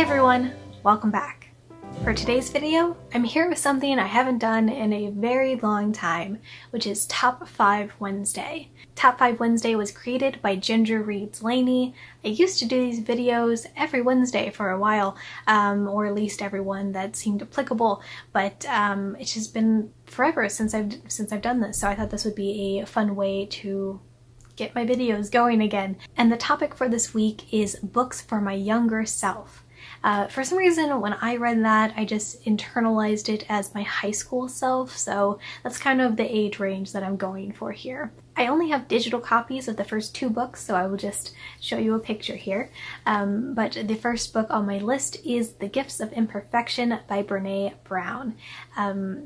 everyone, welcome back. For today's video, I'm here with something I haven't done in a very long time, which is Top 5 Wednesday. Top 5 Wednesday was created by Ginger Reads Laney. I used to do these videos every Wednesday for a while, or at least every one that seemed applicable, but it's just been forever since I've done this, so I thought this would be a fun way to get my videos going again. And the topic for this week is books for my younger self. For some reason, when I read that, I just internalized it as my high school self, so that's kind of the age range that I'm going for here. I only have digital copies of the first 2 books, so I will just show you a picture here. But the first book on my list is The Gifts of Imperfection by Brené Brown.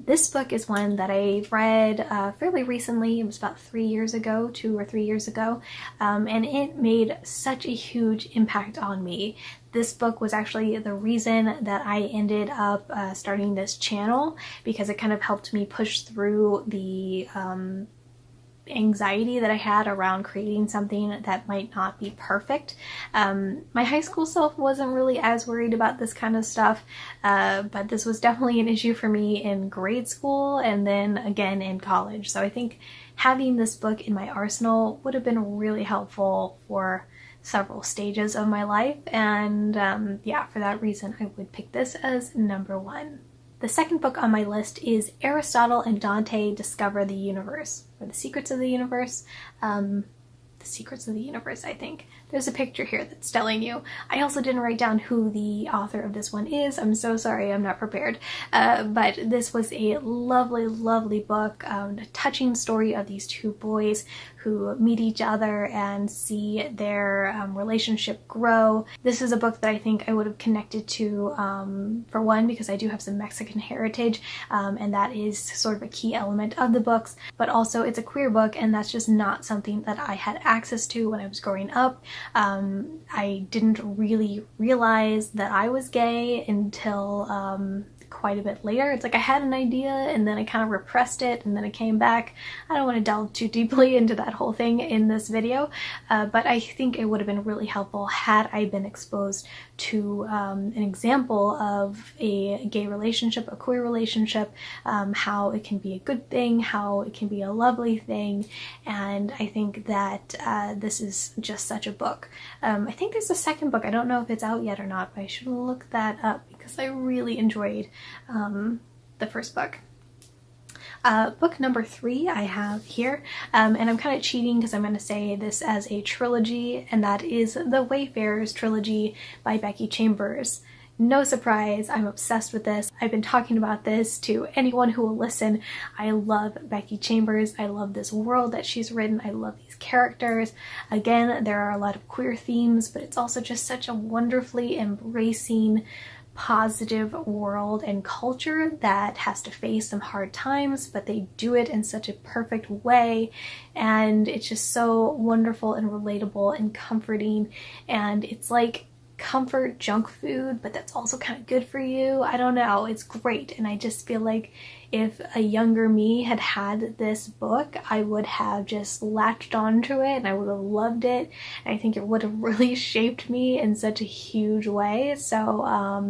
This book is one that I read fairly recently. It was about 3 years ago, 2 or 3 years ago, and it made such a huge impact on me. This book was actually the reason that I ended up starting this channel, because it kind of helped me push through the anxiety that I had around creating something that might not be perfect. My high school self wasn't really as worried about this kind of stuff, but this was definitely an issue for me in grade school and then again in college. So I think having this book in my arsenal would have been really helpful for several stages of my life, and yeah, for that reason I would pick this as number 1. The second book on my list is Aristotle and Dante Discover the Universe, or The Secrets of the Universe. The Secrets of the Universe, I think. There's a picture here that's telling you. I also didn't write down who the author of this one is. I'm so sorry, I'm not prepared. But this was a lovely, lovely book, a touching story of these 2 boys who meet each other and see their relationship grow. This is a book that I think I would have connected to, for one, because I do have some Mexican heritage, and that is sort of a key element of the books, but also it's a queer book, and that's just not something that I had access to when I was growing up. I didn't really realize that I was gay until quite a bit later. It's like I had an idea and then I kind of repressed it and then it came back. I don't want to delve too deeply into that whole thing in this video, but I think it would have been really helpful had I been exposed to an example of a gay relationship, a queer relationship, how it can be a good thing, how it can be a lovely thing, and I think that this is just such a book. I think there's a second book. I don't know if it's out yet or not, but I should look that up because I really enjoyed the first book. Book number 3 I have here, and I'm kind of cheating because I'm going to say this as a trilogy, and that is The Wayfarers Trilogy by Becky Chambers. No surprise, I'm obsessed with this. I've been talking about this to anyone who will listen. I love Becky Chambers. I love this world that she's written. I love these characters. Again, there are a lot of queer themes, but it's also just such a wonderfully embracing, positive world and culture that has to face some hard times, but they do it in such a perfect way, and it's just so wonderful and relatable and comforting, and it's like comfort junk food, but that's also kind of good for you. I don't know, it's great, and I just feel like if a younger me had had this book, I would have just latched onto it and I would have loved it. And I think it would have really shaped me in such a huge way. So, I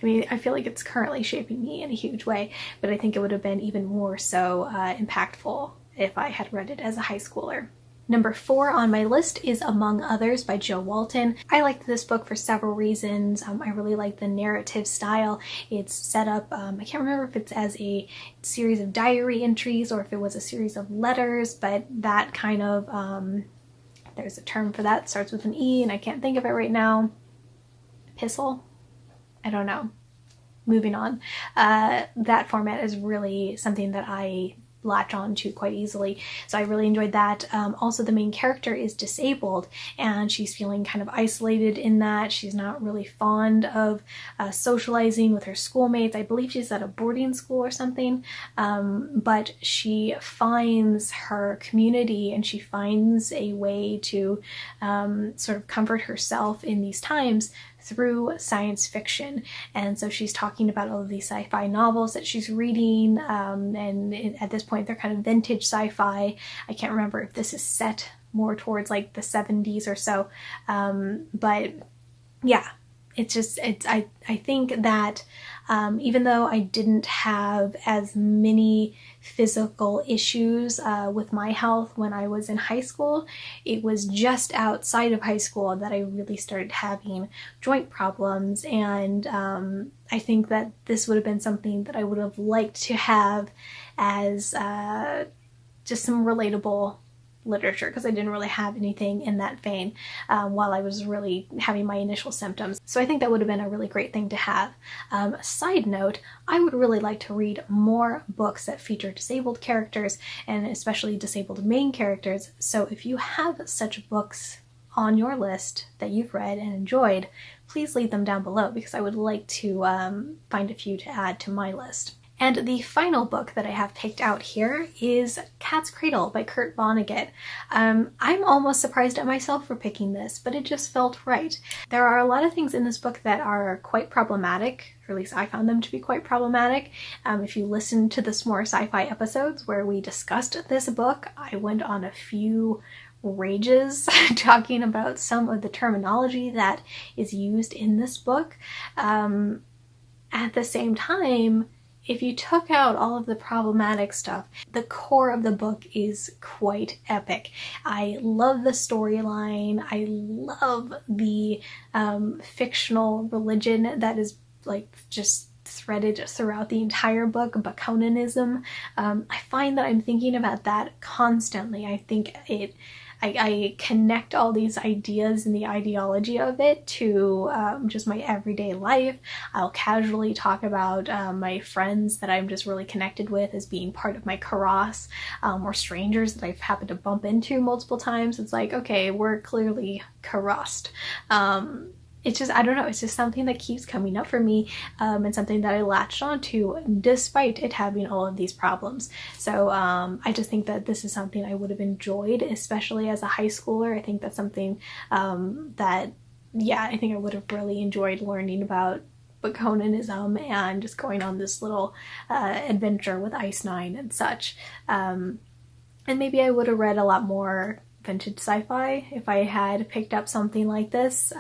mean, I feel like it's currently shaping me in a huge way, but I think it would have been even more so impactful if I had read it as a high schooler. Number 4 on my list is Among Others by Jo Walton. I liked this book for several reasons. I really like the narrative style. It's set up, I can't remember if it's as a series of diary entries or if it was a series of letters, but that kind of, there's a term for that, starts with an E and I can't think of it right now. Epistle? I don't know. Moving on. That format is really something that I latch on to quite easily, so I really enjoyed that. Also, the main character is disabled and she's feeling kind of isolated in that. She's not really fond of socializing with her schoolmates. I believe she's at a boarding school or something, but she finds her community and she finds a way to sort of comfort herself in these times through science fiction. And so she's talking about all of these sci-fi novels that she's reading, and at this point they're kind of vintage sci-fi. I can't remember if this is set more towards like the 70s or so, but yeah, I think that even though I didn't have as many physical issues with my health when I was in high school, it was just outside of high school that I really started having joint problems. And I think that this would have been something that I would have liked to have as just some relatable literature, because I didn't really have anything in that vein while I was really having my initial symptoms. So I think that would have been a really great thing to have. Side note, I would really like to read more books that feature disabled characters, and especially disabled main characters. So if you have such books on your list that you've read and enjoyed, please leave them down below, because I would like to find a few to add to my list. And the final book that I have picked out here is Cat's Cradle by Kurt Vonnegut. I'm almost surprised at myself for picking this, but it just felt right. There are a lot of things in this book that are quite problematic, or at least I found them to be quite problematic. If you listen to the S'more Sci-Fi episodes where we discussed this book, I went on a few rages talking about some of the terminology that is used in this book. At the same time, if you took out all of the problematic stuff, the core of the book is quite epic. I love the storyline. I love the fictional religion that is like just threaded throughout the entire book, Bakonanism. I find that I'm thinking about that constantly. I think I connect all these ideas and the ideology of it to just my everyday life. I'll casually talk about my friends that I'm just really connected with as being part of my karas, or strangers that I've happened to bump into multiple times. It's like, okay, we're clearly karased. It's just, I don't know, it's just something that keeps coming up for me, and something that I latched onto despite it having all of these problems. So I just think that this is something I would have enjoyed, especially as a high schooler. I think that's something that, yeah, I think I would have really enjoyed learning about Bakonanism and just going on this little adventure with Ice Nine and such. And maybe I would have read a lot more vintage sci-fi if I had picked up something like this.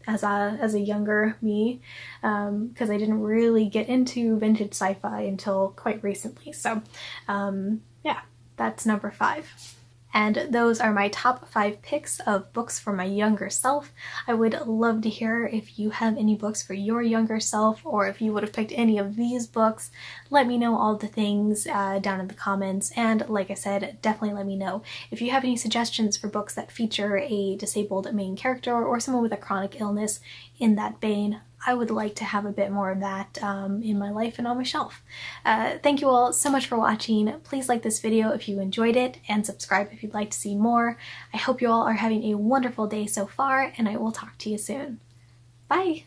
As a younger me, because I didn't really get into vintage sci-fi until quite recently. So yeah, that's number 5. And those are my top 5 picks of books for my younger self. I would love to hear if you have any books for your younger self, or if you would have picked any of these books. Let me know all the things down in the comments. And like I said, definitely let me know if you have any suggestions for books that feature a disabled main character or someone with a chronic illness in that vein. I would like to have a bit more of that in my life and on my shelf. Thank you all so much for watching. Please like this video if you enjoyed it, and subscribe if you'd like to see more. I hope you all are having a wonderful day so far, and I will talk to you soon. Bye!